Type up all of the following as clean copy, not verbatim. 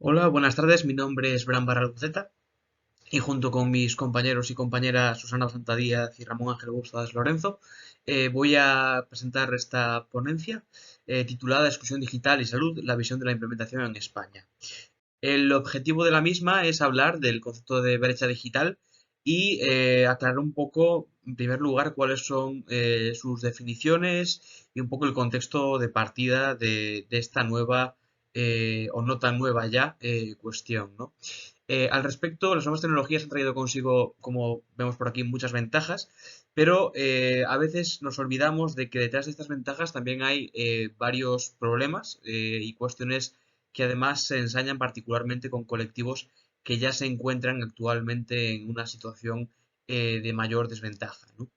Hola, buenas tardes. Mi nombre es Bran Barralceta y junto con mis compañeros y compañeras Susana Santadíaz y Ramón Ángel Bustas Lorenzo, voy a presentar esta ponencia titulada Exclusión Digital y Salud, la visión de la implementación en España. El objetivo de la misma es hablar del concepto de brecha digital y aclarar un poco, en primer lugar, cuáles son sus definiciones y un poco el contexto de partida de esta nueva o no tan nueva ya cuestión, ¿no? Al respecto, las nuevas tecnologías han traído consigo, como vemos por aquí, muchas ventajas, pero a veces nos olvidamos de que detrás de estas ventajas también hay varios problemas y cuestiones que además se ensañan particularmente con colectivos que ya se encuentran actualmente en una situación de mayor desventaja, ¿no?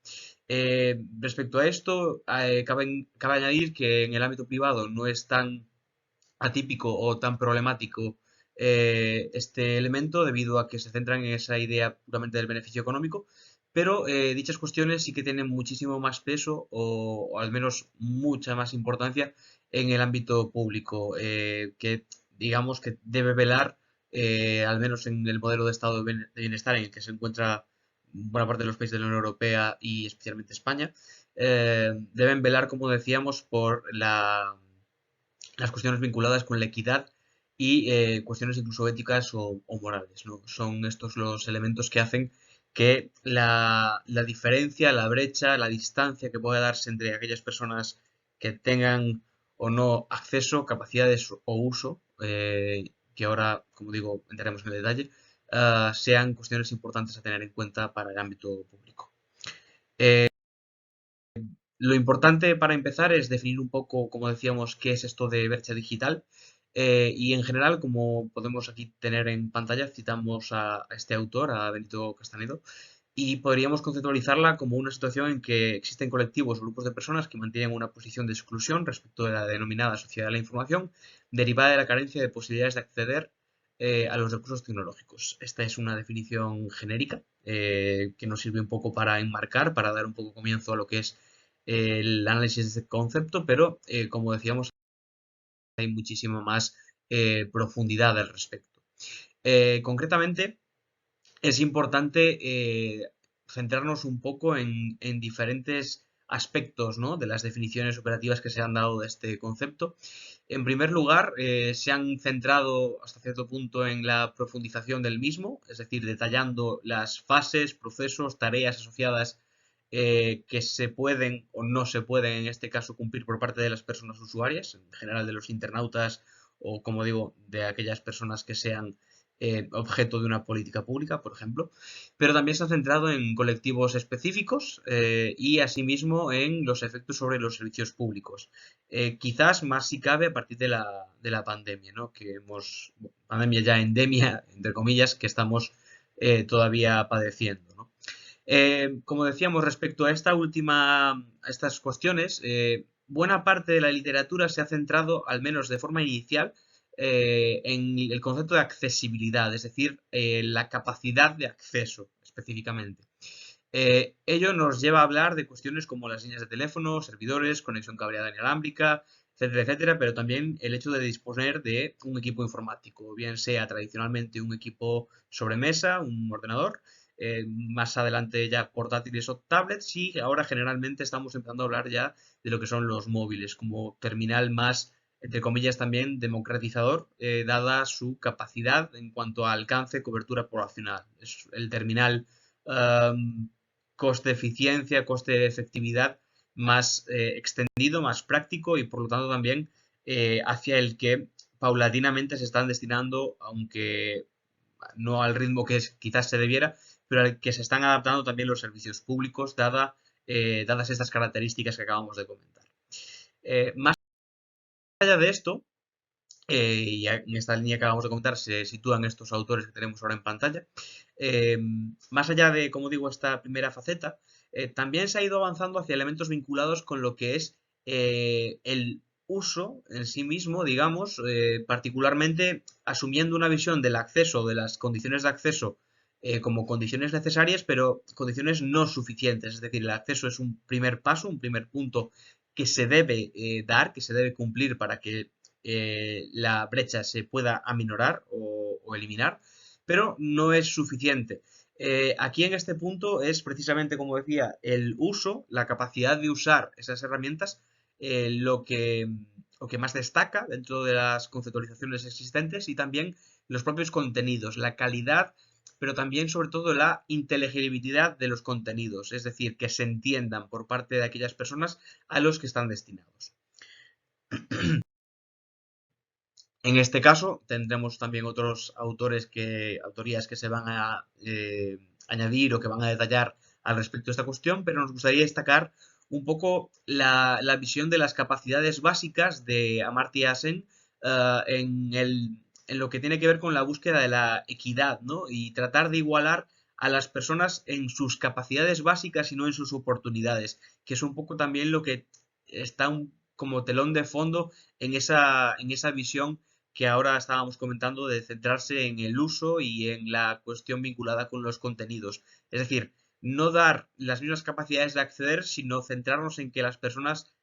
Respecto a esto, cabe añadir que en el ámbito privado no es tan atípico o tan problemático este elemento debido a que se centran en esa idea puramente del beneficio económico, pero dichas cuestiones sí que tienen muchísimo más peso o al menos mucha más importancia en el ámbito público, que digamos que debe velar, al menos en el modelo de estado de bienestar en el que se encuentra buena parte de los países de la Unión Europea y especialmente España, deben velar, como decíamos, por las cuestiones vinculadas con la equidad y cuestiones incluso éticas o morales, ¿no? Son estos los elementos que hacen que la diferencia, la brecha, la distancia que pueda darse entre aquellas personas que tengan o no acceso, capacidades o uso, que ahora, como digo, entraremos en el detalle, sean cuestiones importantes a tener en cuenta para el ámbito público. Lo importante para empezar es definir un poco, como decíamos, qué es esto de brecha digital. Y en general, como podemos aquí tener en pantalla, citamos a este autor, a Benito Castanedo, y podríamos conceptualizarla como una situación en que existen colectivos o grupos de personas que mantienen una posición de exclusión respecto de la denominada sociedad de la información, derivada de la carencia de posibilidades de acceder a los recursos tecnológicos. Esta es una definición genérica que nos sirve un poco para enmarcar, para dar un poco comienzo a lo que es el análisis de este concepto, pero como decíamos, hay muchísima más profundidad al respecto. Concretamente, es importante centrarnos un poco en diferentes aspectos, ¿no?, de las definiciones operativas que se han dado de este concepto. En primer lugar, se han centrado hasta cierto punto en la profundización del mismo, es decir, detallando las fases, procesos, tareas asociadas que se pueden o no se pueden en este caso cumplir por parte de las personas usuarias, en general de los internautas o, como digo, de aquellas personas que sean objeto de una política pública, por ejemplo, pero también se ha centrado en colectivos específicos y asimismo en los efectos sobre los servicios públicos. Quizás más si cabe a partir de la pandemia, ¿no?, que hemos, pandemia ya endemia, entre comillas, que estamos todavía padeciendo, ¿no? Como decíamos, respecto a a estas cuestiones, buena parte de la literatura se ha centrado, al menos de forma inicial, en el concepto de accesibilidad, es decir, la capacidad de acceso específicamente. Ello nos lleva a hablar de cuestiones como las líneas de teléfono, servidores, conexión cableada inalámbrica, etcétera, etcétera, pero también el hecho de disponer de un equipo informático, bien sea tradicionalmente un equipo sobremesa, un ordenador, más adelante ya portátiles o tablets, y ahora generalmente estamos empezando a hablar ya de lo que son los móviles como terminal más, entre comillas, también democratizador, dada su capacidad en cuanto a alcance, cobertura poblacional. Es el terminal um, coste-eficiencia, coste-efectividad más extendido, más práctico y por lo tanto también hacia el que paulatinamente se están destinando, aunque no al ritmo que quizás se debiera, pero al que se están adaptando también los servicios públicos, dadas estas características que acabamos de comentar. Más allá de esto, y en esta línea que acabamos de comentar se sitúan estos autores que tenemos ahora en pantalla. Eh, Más allá de, como digo, esta primera faceta, también se ha ido avanzando hacia elementos vinculados con lo que es el uso en sí mismo, digamos, particularmente asumiendo una visión del acceso, de las condiciones de acceso como condiciones necesarias, pero condiciones no suficientes. Es decir, el acceso es un primer paso, un primer punto que se debe dar, que se debe cumplir para que la brecha se pueda aminorar o eliminar, pero no es suficiente. Aquí en este punto es precisamente, como decía, el uso, la capacidad de usar esas herramientas, lo que más destaca dentro de las conceptualizaciones existentes y también los propios contenidos, la calidad, pero también sobre todo la inteligibilidad de los contenidos, es decir, que se entiendan por parte de aquellas personas a los que están destinados. En este caso tendremos también otros autorías que se van a añadir o que van a detallar al respecto de esta cuestión, pero nos gustaría destacar un poco la visión de las capacidades básicas de Amartya Sen en lo que tiene que ver con la búsqueda de la equidad, ¿no? Y tratar de igualar a las personas en sus capacidades básicas y no en sus oportunidades, que es un poco también lo que está como telón de fondo en esa visión que ahora estábamos comentando de centrarse en el uso y en la cuestión vinculada con los contenidos. Es decir, no dar las mismas capacidades de acceder, sino centrarnos en que las personas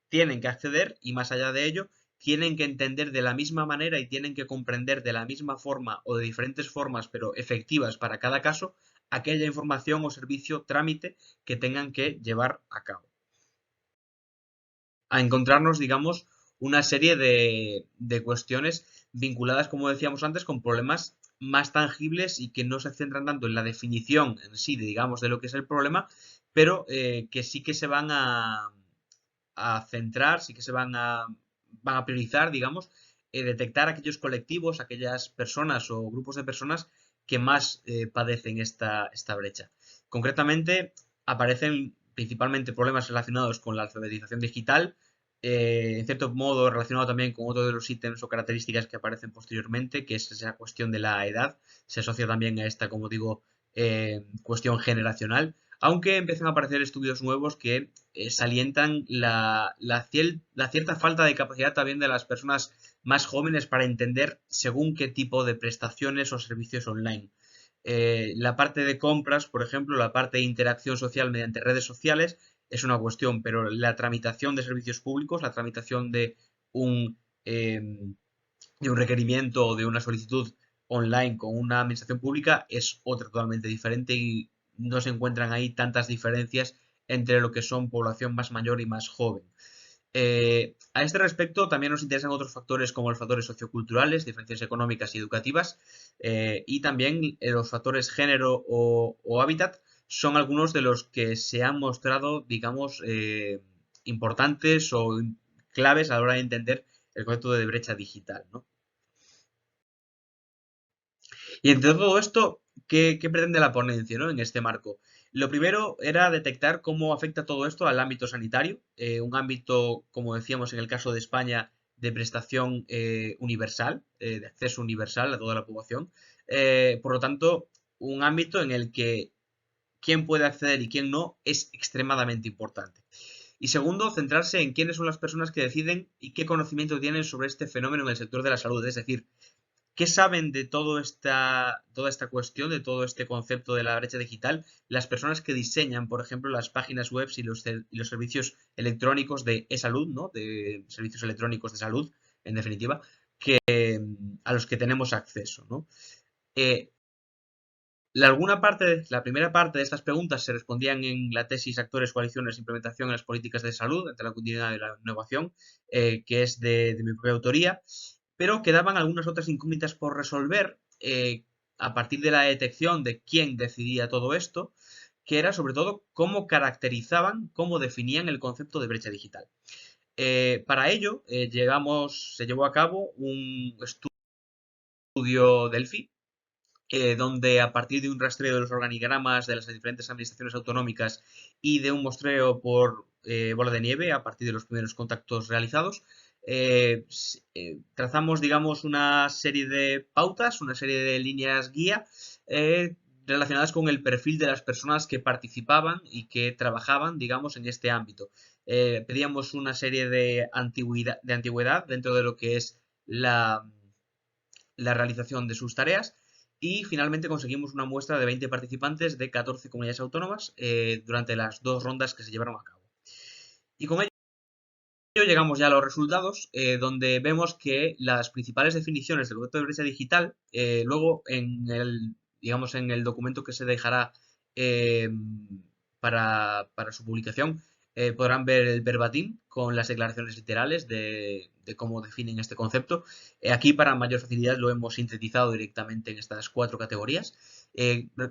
tienen que acceder y más allá de ello, tienen que entender de la misma manera y tienen que comprender de la misma forma o de diferentes formas, pero efectivas para cada caso, aquella información o servicio, trámite que tengan que llevar a cabo. A encontrarnos, digamos, una serie de cuestiones vinculadas, como decíamos antes, con problemas más tangibles y que no se centran tanto en la definición en sí, digamos, de lo que es el problema, pero que sí que se van a centrar, sí que van a priorizar, digamos, detectar aquellos colectivos, aquellas personas o grupos de personas que más padecen esta brecha. Concretamente, aparecen principalmente problemas relacionados con la alfabetización digital, en cierto modo relacionado también con otro de los ítems o características que aparecen posteriormente, que es esa cuestión de la edad. Se asocia también a esta, como digo, cuestión generacional, aunque empiezan a aparecer estudios nuevos que salientan la cierta falta de capacidad también de las personas más jóvenes para entender según qué tipo de prestaciones o servicios online. La parte de compras, por ejemplo, la parte de interacción social mediante redes sociales es una cuestión, pero la tramitación de servicios públicos, la tramitación de un requerimiento o de una solicitud online con una administración pública es otra totalmente diferente y no se encuentran ahí tantas diferencias entre lo que son población más mayor y más joven. A este respecto, también nos interesan otros factores como los factores socioculturales, diferencias económicas y educativas, y también los factores género o hábitat son algunos de los que se han mostrado, digamos, importantes o claves a la hora de entender el concepto de brecha digital, ¿no? Y entre todo esto, ¿qué pretende la ponencia, ¿no? En este marco? Lo primero era detectar cómo afecta todo esto al ámbito sanitario, un ámbito, como decíamos en el caso de España, de prestación universal, de acceso universal a toda la población. Por lo tanto, un ámbito en el que quién puede acceder y quién no es extremadamente importante. Y segundo, centrarse en quiénes son las personas que deciden y qué conocimiento tienen sobre este fenómeno en el sector de la salud. Es decir, ¿qué saben de toda esta cuestión, de todo este concepto de la brecha digital, las personas que diseñan, por ejemplo, las páginas web y los servicios electrónicos de e-salud, ¿no? De servicios electrónicos de salud, en definitiva, a los que tenemos acceso, ¿no? Eh, la primera parte de estas preguntas se respondían en la tesis Actores, Coaliciones e Implementación en las Políticas de Salud entre la continuidad y la innovación, que es de mi propia autoría, pero quedaban algunas otras incógnitas por resolver a partir de la detección de quién decidía todo esto, que era sobre todo cómo caracterizaban, cómo definían el concepto de brecha digital. Para ello, se llevó a cabo un estudio Delphi, donde a partir de un rastreo de los organigramas de las diferentes administraciones autonómicas y de un muestreo por bola de nieve a partir de los primeros contactos realizados, trazamos, digamos, una serie de pautas, una serie de líneas guía relacionadas con el perfil de las personas que participaban y que trabajaban, digamos, en este ámbito. Pedíamos una serie de antigüedad dentro de lo que es la realización de sus tareas y finalmente conseguimos una muestra de 20 participantes de 14 comunidades autónomas durante las dos rondas que se llevaron a cabo. Y con ello Llegamos ya a los resultados, donde vemos que las principales definiciones del concepto de brecha digital, luego digamos, en el documento que se dejará eh, para su publicación, podrán ver el verbatim con las declaraciones literales de cómo definen este concepto. Aquí, para mayor facilidad, lo hemos sintetizado directamente en estas 4 categorías.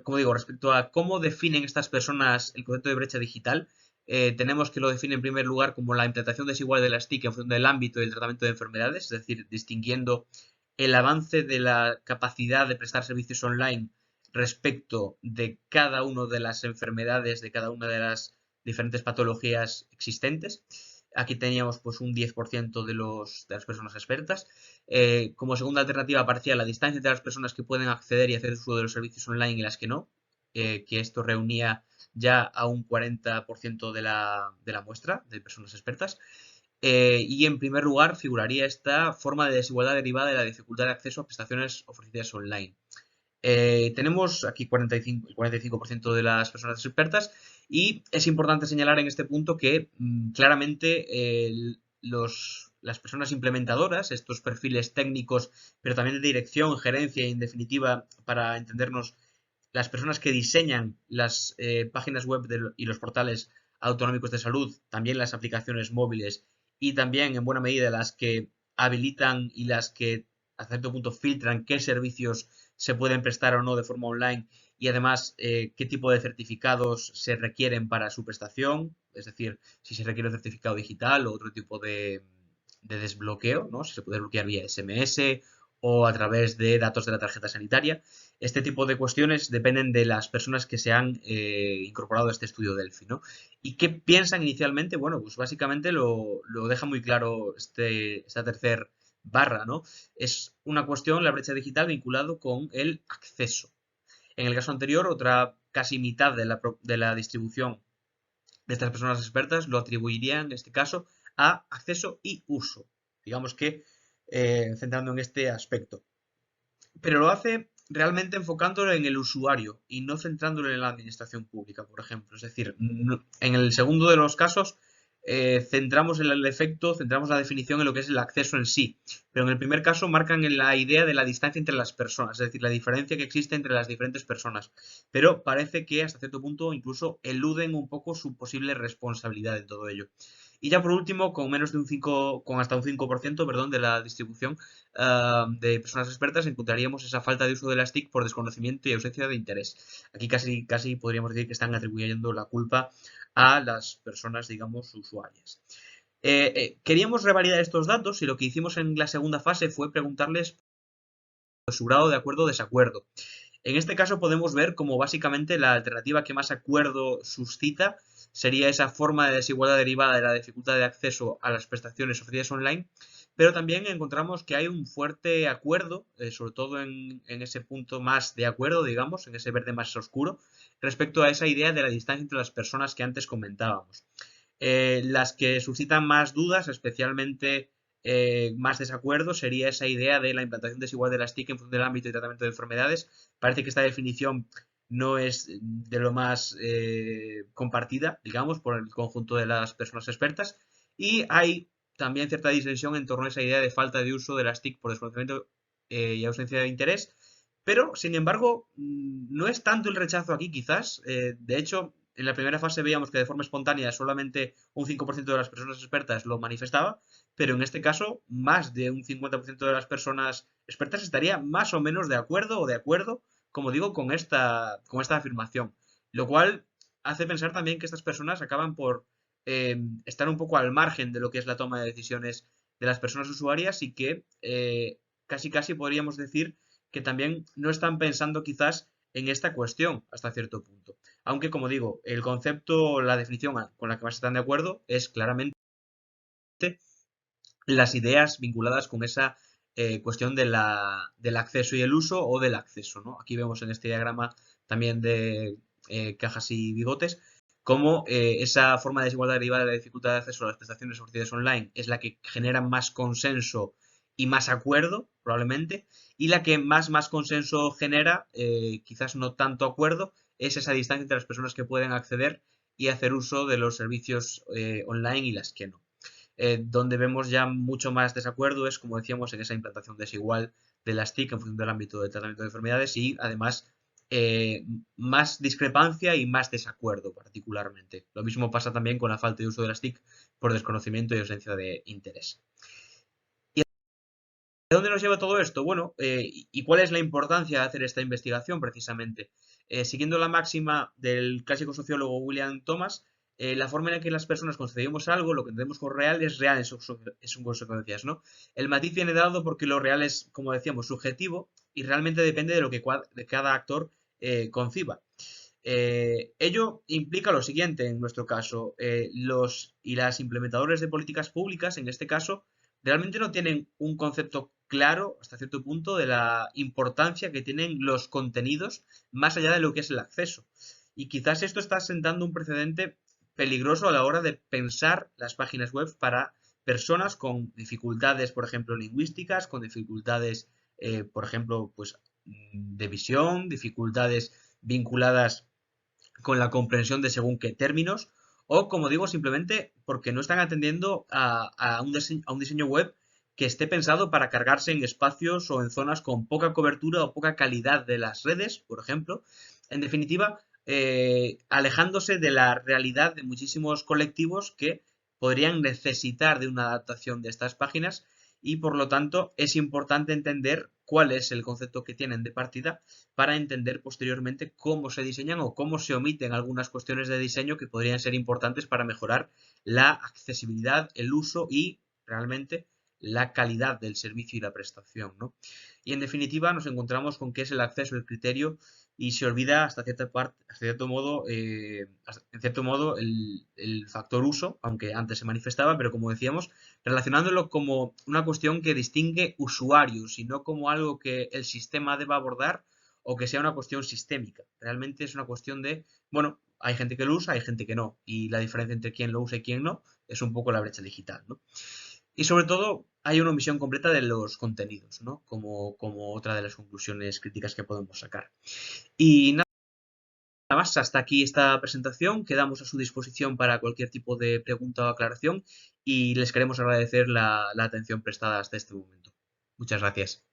Como digo, respecto a cómo definen estas personas el concepto de brecha digital, tenemos que lo define en primer lugar como la implantación desigual de las TIC en función del ámbito y el tratamiento de enfermedades, es decir, distinguiendo el avance de la capacidad de prestar servicios online respecto de cada una de las enfermedades, de cada una de las diferentes patologías existentes. Aquí teníamos pues un 10% de las personas expertas. Como segunda alternativa aparecía la distancia entre las personas que pueden acceder y hacer uso de los servicios online y las que no, que esto reunía ya a un 40% de la muestra de personas expertas. Y en primer lugar figuraría esta forma de desigualdad derivada de la dificultad de acceso a prestaciones ofrecidas online. Tenemos aquí 45, el 45% de las personas expertas y es importante señalar en este punto que claramente las personas implementadoras, estos perfiles técnicos, pero también de dirección, gerencia y en definitiva, para entendernos, las personas que diseñan las páginas web y los portales autonómicos de salud, también las aplicaciones móviles y también en buena medida las que habilitan y las que a cierto punto filtran qué servicios se pueden prestar o no de forma online y además qué tipo de certificados se requieren para su prestación, es decir, si se requiere un certificado digital o otro tipo de desbloqueo, ¿no? Si se puede desbloquear vía SMS o a través de datos de la tarjeta sanitaria. Este tipo de cuestiones dependen de las personas que se han incorporado a este estudio Delphi, ¿no? ¿Y qué piensan inicialmente? Bueno, pues básicamente lo deja muy claro esta tercer barra, ¿no? Es una cuestión, la brecha digital, vinculado con el acceso. En el caso anterior, otra casi mitad de la distribución de estas personas expertas lo atribuirían, en este caso, a acceso y uso. Digamos que centrando en este aspecto. Pero lo hace realmente enfocándolo en el usuario y no centrándolo en la administración pública, por ejemplo. Es decir, en el segundo de los casos centramos el efecto, centramos la definición en lo que es el acceso en sí. Pero en el primer caso marcan en la idea de la distancia entre las personas, es decir, la diferencia que existe entre las diferentes personas. Pero parece que hasta cierto punto incluso eluden un poco su posible responsabilidad en todo ello. Y ya por último, con hasta un 5%, perdón, de la distribución de personas expertas, encontraríamos esa falta de uso de las TIC por desconocimiento y ausencia de interés. Aquí casi podríamos decir que están atribuyendo la culpa a las personas, digamos, usuarias. Queríamos revalidar estos datos y lo que hicimos en la segunda fase fue preguntarles su grado de acuerdo o desacuerdo. En este caso podemos ver como básicamente la alternativa que más acuerdo suscita sería esa forma de desigualdad derivada de la dificultad de acceso a las prestaciones ofrecidas online, pero también encontramos que hay un fuerte acuerdo, sobre todo en ese punto más de acuerdo, digamos, en ese verde más oscuro, respecto a esa idea de la distancia entre las personas que antes comentábamos. Las que suscitan más dudas, especialmente más desacuerdo, sería esa idea de la implantación desigual de las TIC en función del ámbito y tratamiento de enfermedades. Parece que esta definición no es de lo más compartida, digamos, por el conjunto de las personas expertas. Y hay también cierta disensión en torno a esa idea de falta de uso de las TIC por desconocimiento y ausencia de interés. Pero, sin embargo, no es tanto el rechazo aquí, quizás. De hecho, en la primera fase veíamos que de forma espontánea solamente un 5% de las personas expertas lo manifestaba, pero en este caso más de un 50% de las personas expertas estaría más o menos de acuerdo o de acuerdo, como digo, con esta afirmación. Lo cual hace pensar también que estas personas acaban por estar un poco al margen de lo que es la toma de decisiones de las personas usuarias y que casi podríamos decir que también no están pensando quizás en esta cuestión hasta cierto punto. Aunque, como digo, el concepto, la definición con la que más están de acuerdo es claramente las ideas vinculadas con esa cuestión del acceso y el uso o del acceso, ¿no? Aquí vemos en este diagrama también de cajas y bigotes cómo esa forma de desigualdad derivada de la dificultad de acceso a las prestaciones ofrecidas online es la que genera más consenso y más acuerdo, probablemente, y la que más consenso genera, quizás no tanto acuerdo, es esa distancia entre las personas que pueden acceder y hacer uso de los servicios online y las que no. Donde vemos ya mucho más desacuerdo es, como decíamos, en esa implantación desigual de las TIC en función del ámbito de tratamiento de enfermedades y además más discrepancia y más desacuerdo particularmente. Lo mismo pasa también con la falta de uso de las TIC por desconocimiento y ausencia de interés. ¿De dónde nos lleva todo esto? Bueno, ¿y cuál es la importancia de hacer esta investigación precisamente? Siguiendo la máxima del clásico sociólogo William Thomas, la forma en la que las personas concebimos algo, lo que entendemos por real, es real en sus consecuencias, ¿no? El matiz viene dado porque lo real es, como decíamos, subjetivo y realmente depende de lo que de cada actor conciba. Ello implica lo siguiente en nuestro caso, los y las implementadores de políticas públicas, en este caso, realmente no tienen un concepto claro hasta cierto punto de la importancia que tienen los contenidos más allá de lo que es el acceso. Y quizás esto está sentando un precedente peligroso a la hora de pensar las páginas web para personas con dificultades, por ejemplo, lingüísticas, con dificultades, por ejemplo, pues de visión, dificultades vinculadas con la comprensión de según qué términos, o como digo, simplemente porque no están atendiendo a un diseño web que esté pensado para cargarse en espacios o en zonas con poca cobertura o poca calidad de las redes, por ejemplo. En definitiva, alejándose de la realidad de muchísimos colectivos que podrían necesitar de una adaptación de estas páginas y por lo tanto es importante entender cuál es el concepto que tienen de partida para entender posteriormente cómo se diseñan o cómo se omiten algunas cuestiones de diseño que podrían ser importantes para mejorar la accesibilidad, el uso y realmente la calidad del servicio y la prestación, ¿no? Y en definitiva nos encontramos con qué es el acceso, el criterio y se olvida hasta cierta parte, hasta cierto modo, en cierto modo, el factor uso, aunque antes se manifestaba, pero como decíamos, relacionándolo como una cuestión que distingue usuarios y no como algo que el sistema deba abordar o que sea una cuestión sistémica. Realmente es una cuestión de, bueno, hay gente que lo usa, hay gente que no, y la diferencia entre quién lo usa y quién no es un poco la brecha digital, ¿no? Y sobre todo hay una omisión completa de los contenidos, ¿no? Como otra de las conclusiones críticas que podemos sacar. Y nada más, hasta aquí esta presentación. Quedamos a su disposición para cualquier tipo de pregunta o aclaración y les queremos agradecer la atención prestada hasta este momento. Muchas gracias.